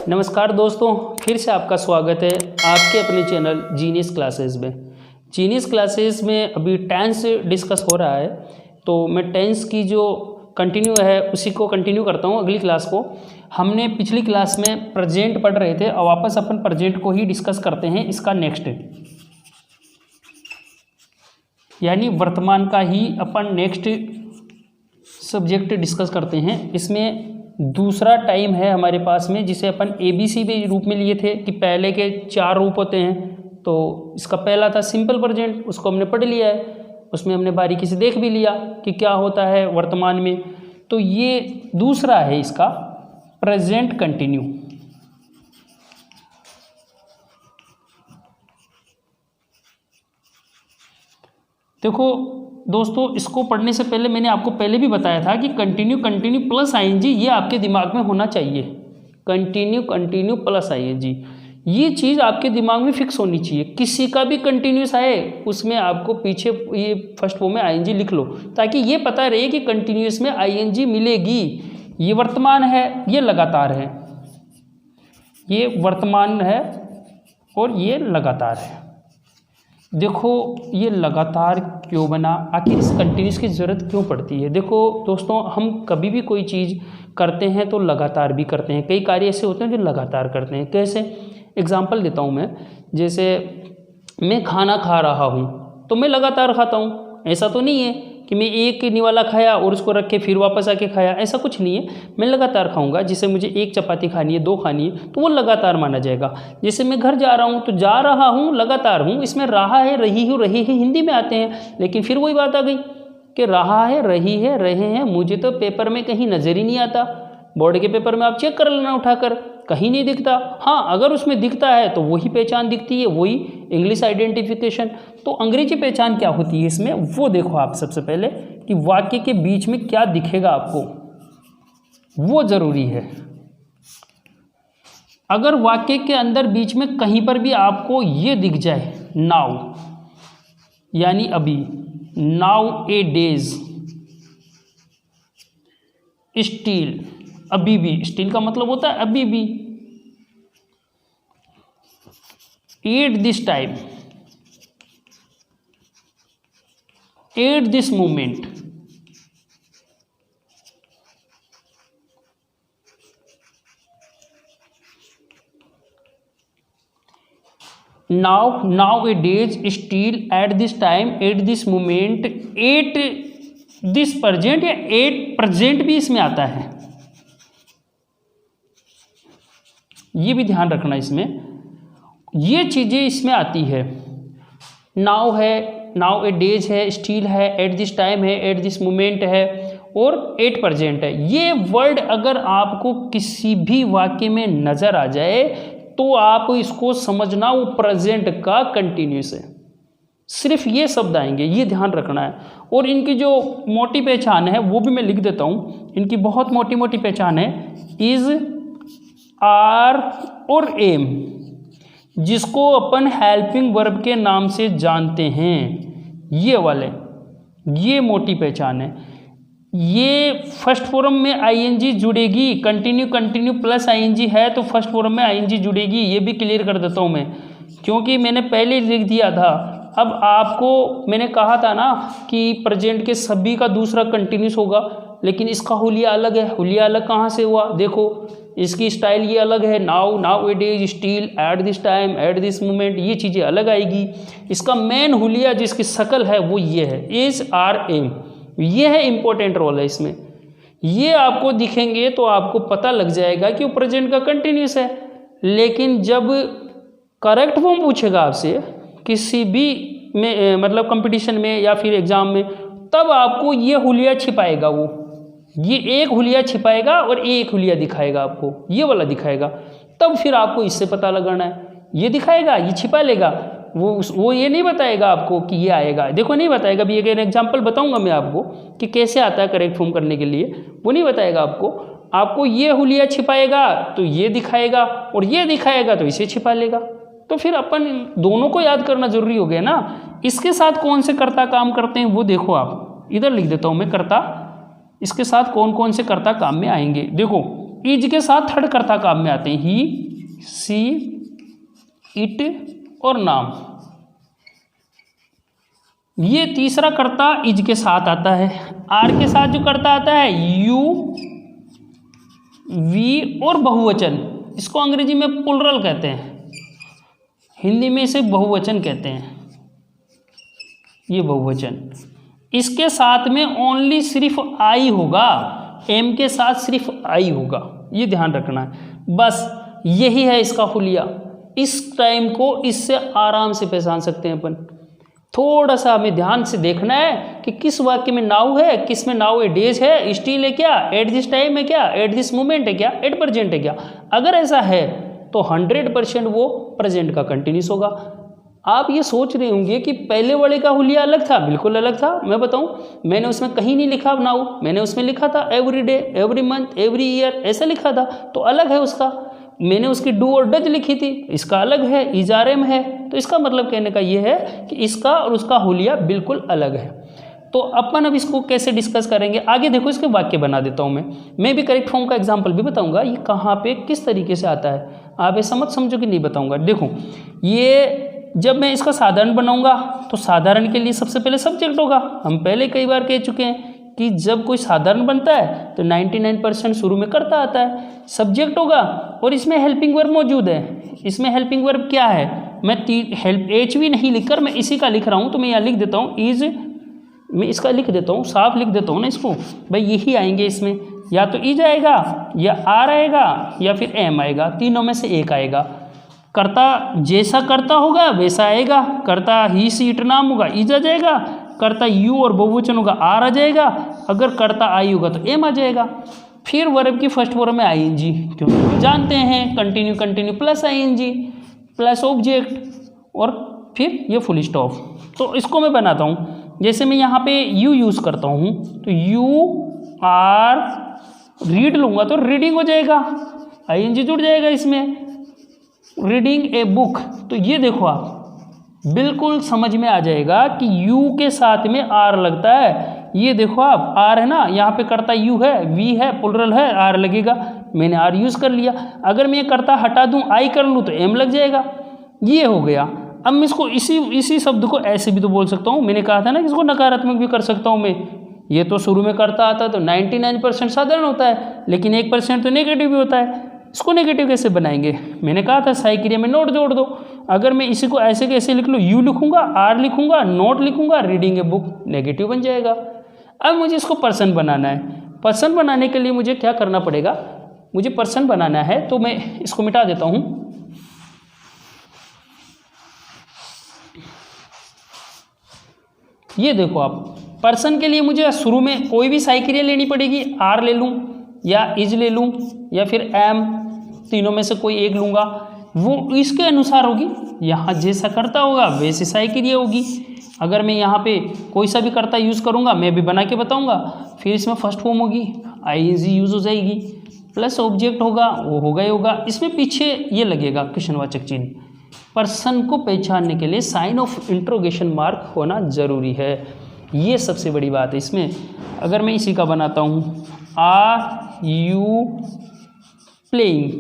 नमस्कार दोस्तों, फिर से आपका स्वागत है आपके अपने चैनल जीनियस क्लासेस में। जीनियस क्लासेस में अभी टेंस डिस्कस हो रहा है, तो मैं टेंस की जो कंटिन्यू है उसी को कंटिन्यू करता हूँ। अगली क्लास को हमने पिछली क्लास में प्रेजेंट पढ़ रहे थे और वापस अपन प्रेजेंट को ही डिस्कस करते हैं। इसका नेक्स्ट यानी वर्तमान का ही अपन नेक्स्ट सब्जेक्ट डिस्कस करते हैं। इसमें दूसरा टाइम है हमारे पास में, जिसे अपन ABC के रूप में लिए थे कि पहले के 4 रूप होते हैं। तो इसका पहला था सिंपल प्रेजेंट, उसको हमने पढ़ लिया है, उसमें हमने बारीकी से देख भी लिया कि क्या होता है वर्तमान में। तो ये दूसरा है इसका प्रेजेंट कंटिन्यू। देखो दोस्तों, इसको पढ़ने से पहले मैंने आपको पहले भी बताया था कि कंटिन्यू प्लस ING ये आपके दिमाग में होना चाहिए। कंटिन्यू प्लस ING ये चीज़ आपके दिमाग में फिक्स होनी चाहिए। किसी का भी कंटिन्यूस आए उसमें आपको पीछे ये फर्स्ट फॉर्म में ING लिख लो, ताकि ये पता रहे कि कंटिन्यूस में ING मिलेगी। ये वर्तमान है, ये लगातार है, ये वर्तमान है और ये लगातार है। देखो ये लगातार क्यों बना, आखिर इस कंटिन्यूस की ज़रूरत क्यों पड़ती है। देखो दोस्तों, हम कभी भी कोई चीज़ करते हैं तो लगातार भी करते हैं। कई कार्य ऐसे होते हैं जो लगातार करते हैं। कैसे, एग्जांपल देता हूँ मैं। जैसे मैं खाना खा रहा हूँ तो मैं लगातार खाता हूँ। ऐसा तो नहीं है कि मैं एक निवाला खाया और उसको रख के फिर वापस आके खाया, ऐसा कुछ नहीं है। मैं लगातार खाऊंगा। जैसे मुझे 1 चपाती खानी है, 2 खानी है, तो वो लगातार माना जाएगा। जैसे मैं घर जा रहा हूँ तो जा रहा हूँ, लगातार हूँ। इसमें रहा है, रही हूँ, रही है हिंदी में आते हैं, लेकिन फिर वही बात आ गई कि रहा है, रही है, रहे हैं। मुझे तो पेपर में कहीं नज़र ही नहीं आता। बोर्ड के पेपर में आप चेक कर लेना उठाकर, कहीं नहीं दिखता। हाँ, अगर उसमें दिखता है तो वही पहचान दिखती है, वही इंग्लिश आइडेंटिफिकेशन। तो अंग्रेजी पहचान क्या होती है इसमें, वो देखो आप सबसे पहले कि वाक्य के बीच में क्या दिखेगा आपको, वो जरूरी है। अगर वाक्य के अंदर बीच में कहीं पर भी आपको ये दिख जाए, नाउ यानी अभी, नाउ ए डेज, स्टील अभी भी, स्टील का मतलब होता है अभी भी। At this time, at this moment, now A days, steel, at this time, at this moment, at this present या एट प्रेजेंट भी इसमें आता है। ये भी ध्यान रखना, इसमें ये चीज़ें इसमें आती है। नाउ है, नाउ ए डेज है, स्टील है, एट दिस टाइम है, एट दिस मोमेंट है और एट प्रेजेंट है। ये वर्ड अगर आपको किसी भी वाक्य में नज़र आ जाए तो आप इसको समझना वो प्रेजेंट का कंटिन्यूस है। सिर्फ ये शब्द आएंगे, ये ध्यान रखना है। और इनकी जो मोटी पहचान है वो भी मैं लिख देता हूँ। इनकी बहुत मोटी मोटी पहचान है। इज, आर और एम, जिसको अपन हेल्पिंग वर्ब के नाम से जानते हैं, ये वाले, ये मोटी पहचान है। ये फर्स्ट फॉर्म में ING जुड़ेगी। कंटिन्यू प्लस ING है तो फर्स्ट फॉर्म में ING जुड़ेगी। ये भी क्लियर कर देता हूँ मैं, क्योंकि मैंने पहले लिख दिया था। अब आपको मैंने कहा था ना कि प्रेजेंट के सभी का दूसरा कंटिन्यूस होगा, लेकिन इसका हुलिया अलग है। हुलिया अलग कहाँ से हुआ, देखो इसकी स्टाइल ये अलग है। Now A days, steel, at this time, at this moment, ये चीज़ें अलग आएगी। इसका मेन हुलिया जिसकी शक्ल है वो ये है, इज, आर, एम। ये है इंपॉर्टेंट रोल है इसमें। ये आपको दिखेंगे तो आपको पता लग जाएगा कि वो प्रेजेंट का कंटिन्यूस है। लेकिन जब करेक्ट फॉर्म पूछेगा आपसे किसी भी में, मतलब कंपटीशन में या फिर एग्जाम में, तब आपको ये हुलिया छिपाएगा। वो ये एक हुलिया छिपाएगा और एक हुलिया दिखाएगा आपको, ये वाला दिखाएगा। तब फिर आपको इससे पता लगाना है। ये दिखाएगा, ये छिपा लेगा, वो ये नहीं बताएगा आपको कि ये आएगा। देखो नहीं बताएगा। अभी एक एग्जांपल बताऊंगा मैं आपको कि कैसे आता है करेक्ट फॉर्म करने के लिए, वो नहीं बताएगा आपको। आपको ये हुलिया छिपाएगा तो ये दिखाएगा, और ये दिखाएगा तो इसे छिपा लेगा। तो फिर अपन दोनों को याद करना जरूरी हो गया ना। इसके साथ कौन से कर्ता काम करते हैं वो देखो आप, इधर लिख देता हूँ मैं कर्ता, इसके साथ कौन कौन से कर्ता काम में आएंगे। देखो इज के साथ थर्ड कर्ता काम में आते हैं, ही, सी, इट और नाम। ये तीसरा कर्ता इज के साथ आता है। आर के साथ जो कर्ता आता है यू, वी और बहुवचन, इसको अंग्रेजी में प्लुरल कहते हैं, हिंदी में इसे बहुवचन कहते हैं। ये बहुवचन, इसके साथ में ओनली सिर्फ आई होगा, एम के साथ सिर्फ आई होगा, ये ध्यान रखना है। बस यही है इसका हुलिया। इस टाइम को इससे आराम से पहचान सकते हैं अपन। थोड़ा सा हमें ध्यान से देखना है कि किस वाक्य में नाउ है, किस में नाउ ए डेज है, स्टिल है क्या, एट दिस टाइम है क्या, एट दिस मोमेंट है क्या, एट प्रेजेंट है क्या। अगर ऐसा है तो 100% वो प्रेजेंट का कंटिन्यूस होगा। आप ये सोच रहे होंगे कि पहले वाले का हुलिया अलग था, बिल्कुल अलग था। मैं बताऊं, मैंने उसमें कहीं नहीं लिखा नाउ, मैंने उसमें लिखा था every day, every month, every year, ऐसा लिखा था, तो अलग है उसका। मैंने उसकी डू और डज लिखी थी, इसका अलग है, इजारे में है। तो इसका मतलब कहने का ये है कि इसका और उसका हुलिया बिल्कुल अलग है। तो अपन अब इसको कैसे डिस्कस करेंगे आगे, देखो इसके वाक्य बना देता हूँ मैं भी करेक्ट फॉर्म का एग्जाम्पल भी बताऊंगा, ये कहाँ पे किस तरीके से आता है। आप ऐसा मत समझो कि नहीं बताऊंगा। देखो ये जब मैं इसका साधारण बनाऊंगा तो साधारण के लिए सबसे पहले सब्जेक्ट होगा। हम पहले कई बार कह चुके हैं कि जब कोई साधारण बनता है तो 99% शुरू में कर्ता आता है, सब्जेक्ट होगा और इसमें हेल्पिंग वर्ब मौजूद है। इसमें हेल्पिंग वर्ब क्या है, मैं हेल्प एच भी नहीं लिखकर मैं इसी का लिख रहा हूँ, तो मैं यहाँ लिख देता हूँ इज, मैं इसका लिख देता हूँ, साफ लिख देता हूँ ना इसको, भाई यही आएंगे इसमें, या तो इज आएगा या आर आएगा या फिर एम आएगा, तीनों में से एक आएगा। कर्ता जैसा कर्ता होगा वैसा आएगा, कर्ता ही सी इट नाम होगा इज आ जाएगा, कर्ता यू और बहुवचन होगा आर आ जाएगा, अगर कर्ता आई होगा तो एम आ जाएगा। फिर वर्ब की फर्स्ट फॉर्म में आईएनजी, क्योंकि जानते हैं continue continue plus ING plus object और फिर ये फुल स्टॉप। तो इसको मैं बनाता हूँ, जैसे मैं यहाँ पे यू यूज़ करता हूँ तो यू आर रीड लूँगा तो रीडिंग हो जाएगा, आईएनजी जुड़ जाएगा इसमें, रीडिंग ए बुक। तो ये देखो आप बिल्कुल समझ में आ जाएगा कि यू के साथ में आर लगता है। ये देखो आप आर है ना, यहाँ पे कर्ता यू है, वी है, प्लुरल है, आर लगेगा, मैंने आर यूज़ कर लिया। अगर मैं ये कर्ता हटा दूँ आई कर लूँ तो एम लग जाएगा, ये हो गया। अब मैं इसको इसी शब्द को ऐसे भी तो बोल सकता हूँ, मैंने कहा था ना कि इसको नकारात्मक भी कर सकता हूँ मैं। ये तो शुरू में कर्ता आता है तो 99% साधारण होता है, लेकिन 1% तो नेगेटिव भी होता है। इसको नेगेटिव कैसे बनाएंगे, मैंने कहा था सहायक क्रिया में नोट जोड़ दो। अगर मैं इसी को ऐसे कैसे लिख लूँ, यू लिखूंगा, आर लिखूंगा, नोट लिखूंगा, रीडिंग ए बुक, नेगेटिव बन जाएगा। अब मुझे इसको पर्सन बनाना है। पर्सन बनाने के लिए मुझे क्या करना पड़ेगा, मुझे पर्सन बनाना है तो मैं इसको मिटा देता हूँ। ये देखो आप, पर्सन के लिए मुझे शुरू में कोई भी सहायक क्रिया लेनी पड़ेगी, आर ले लूँ या इज ले लूँ या फिर एम, तीनों में से कोई एक लूँगा, वो इसके अनुसार होगी। यहाँ जैसा कर्ता होगा वैसे सहायक क्रिया होगी। अगर मैं यहाँ पे कोई सा भी कर्ता यूज़ करूँगा, मैं भी बना के बताऊँगा, फिर इसमें फर्स्ट फॉर्म होगी, आईएनजी यूज़ हो जाएगी, प्लस ऑब्जेक्ट होगा, वो होगा ही होगा, इसमें पीछे ये लगेगा क्वेश्चनवाचक चिन्ह। पर्सन को पहचानने के लिए साइन ऑफ इंट्रोगेशन मार्क होना ज़रूरी है, ये सबसे बड़ी बात है इसमें। अगर मैं इसी का बनाता हूँ, आर यू प्लेइंग,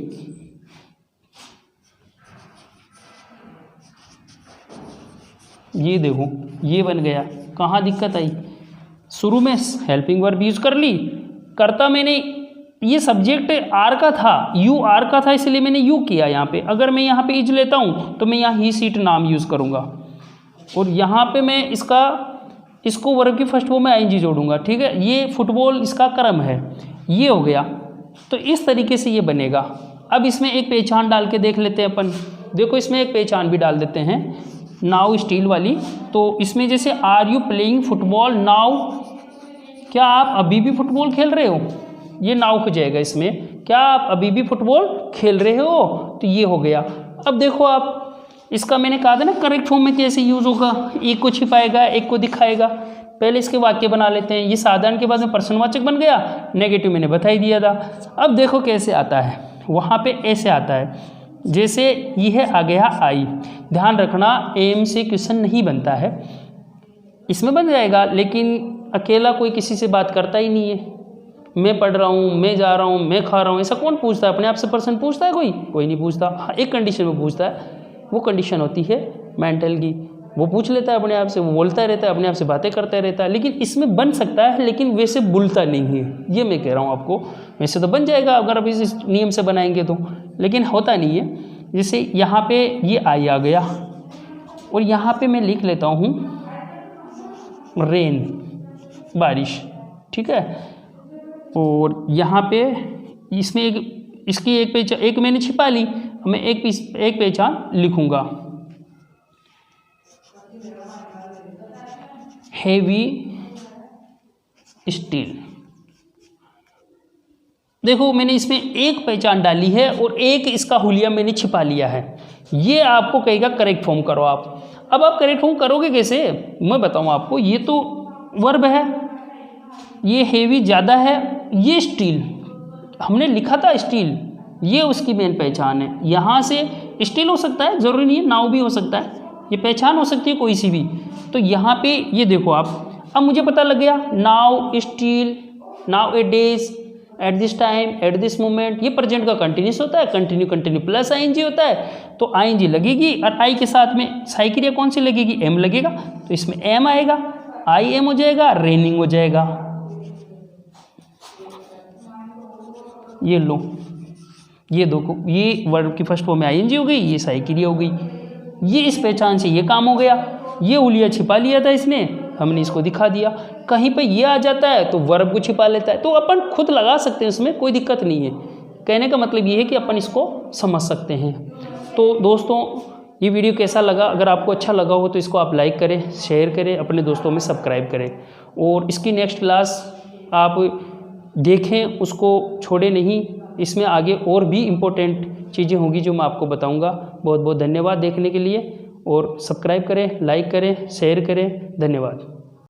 ये देखो ये बन गया। कहाँ दिक्कत आई, शुरू में हेल्पिंग वर्ब यूज कर ली, करता मैंने ये सब्जेक्ट आर का था, यू आर का था, इसलिए मैंने यू किया यहाँ पे। अगर मैं यहाँ पे इज लेता हूँ तो मैं यहाँ ही सीट नाम यूज़ करूँगा और यहाँ पे मैं इसको वर्ब की फर्स्ट फॉर्म में आईएनजी जोड़ूंगा, ठीक है। ये फुटबॉल इसका क्रम है, ये हो गया। तो इस तरीके से ये बनेगा। अब इसमें एक पहचान डाल के देख लेते हैं अपन। देखो इसमें एक पहचान भी डाल देते हैं, नाउ स्टील वाली। तो इसमें जैसे are you playing football now, क्या आप अभी भी फुटबॉल खेल रहे हो, ये नाउ हो जाएगा इसमें। क्या आप अभी भी फुटबॉल खेल रहे हो, तो ये हो गया। अब देखो आप, इसका मैंने कहा था ना करेक्ट फॉर्म में कैसे यूज़ होगा, एक को छिपाएगा एक को दिखाएगा। पहले इसके वाक्य बना लेते हैं। ये साधारण के बाद में पर्सनवाचक बन गया, नेगेटिव मैंने बता ही दिया था। अब देखो कैसे आता है, वहाँ पे ऐसे आता है, जैसे यह आ गया आई। ध्यान रखना एम से क्वेश्चन नहीं बनता है, इसमें बन जाएगा, लेकिन अकेला कोई किसी से बात करता ही नहीं है। मैं पढ़ रहा हूँ, मैं जा रहा हूँ, मैं खा रहा हूँ, ऐसा कौन पूछता है? अपने आप से पर्सन पूछता है कोई नहीं पूछता। हाँ, एक कंडीशन में पूछता है, वो कंडीशन होती है मेंटल की। वो पूछ लेता है अपने आप से, वो बोलता रहता है, अपने आप से बातें करता रहता है, लेकिन इसमें बन सकता है, लेकिन वैसे बोलता नहीं है। ये मैं कह रहा हूँ आपको। वैसे तो बन जाएगा अगर आप इस नियम से बनाएंगे तो, लेकिन होता नहीं है। जैसे यहाँ पे ये आई आ गया और यहाँ पे मैं लिख लेता हूँ रेन, बारिश, ठीक है। और यहाँ पे इसमें इसकी एक मैंने छिपा ली, मैं एक पहचान लिखूँगा, हेवी स्टील। देखो मैंने इसमें एक पहचान डाली है और एक इसका हुलिया मैंने छिपा लिया है। ये आपको कहेगा करेक्ट फॉर्म करो आप। अब आप करेक्ट फॉर्म करोगे कैसे, मैं बताऊँ आपको। ये तो वर्ब है, ये हेवी ज़्यादा है, ये स्टील हमने लिखा था स्टील, ये उसकी मेन पहचान है। यहाँ से स्टील हो सकता है, ज़रूरी नहीं है नाव भी हो सकता है, ये पहचान हो सकती है कोई सी भी। तो यहाँ पे ये देखो आप, अब मुझे पता लग गया now steel, now A days, at this time, at this moment. ये प्रेजेंट का कंटिन्यूस होता है, कंटिन्यू प्लस आईएनजी होता है, तो आईएनजी लगेगी और आई के साथ में साई क्रिया कौन सी लगेगी, एम लगेगा, तो इसमें एम आएगा, आई एम हो जाएगा, रेनिंग हो जाएगा। ये लो, ये देखो, ये वर्ब की फर्स्ट फॉर्म में आईएनजी हो गई, ये साई क्रिया हो गई। ये इस पहचान से ये काम हो गया। ये उलिया छिपा लिया था इसने, हमने इसको दिखा दिया। कहीं पे ये आ जाता है तो वर्ब को छिपा लेता है, तो अपन खुद लगा सकते हैं, इसमें कोई दिक्कत नहीं है। कहने का मतलब ये है कि अपन इसको समझ सकते हैं। तो दोस्तों ये वीडियो कैसा लगा, अगर आपको अच्छा लगा हो तो इसको आप लाइक करें, शेयर करें, अपने दोस्तों में सब्सक्राइब करें, और इसकी नेक्स्ट क्लास आप देखें, उसको छोड़े नहीं। इसमें आगे और भी इम्पोर्टेंट चीज़ें होंगी जो मैं आपको बताऊंगा। बहुत बहुत धन्यवाद देखने के लिए, और सब्सक्राइब करें, लाइक करें, शेयर करें। धन्यवाद।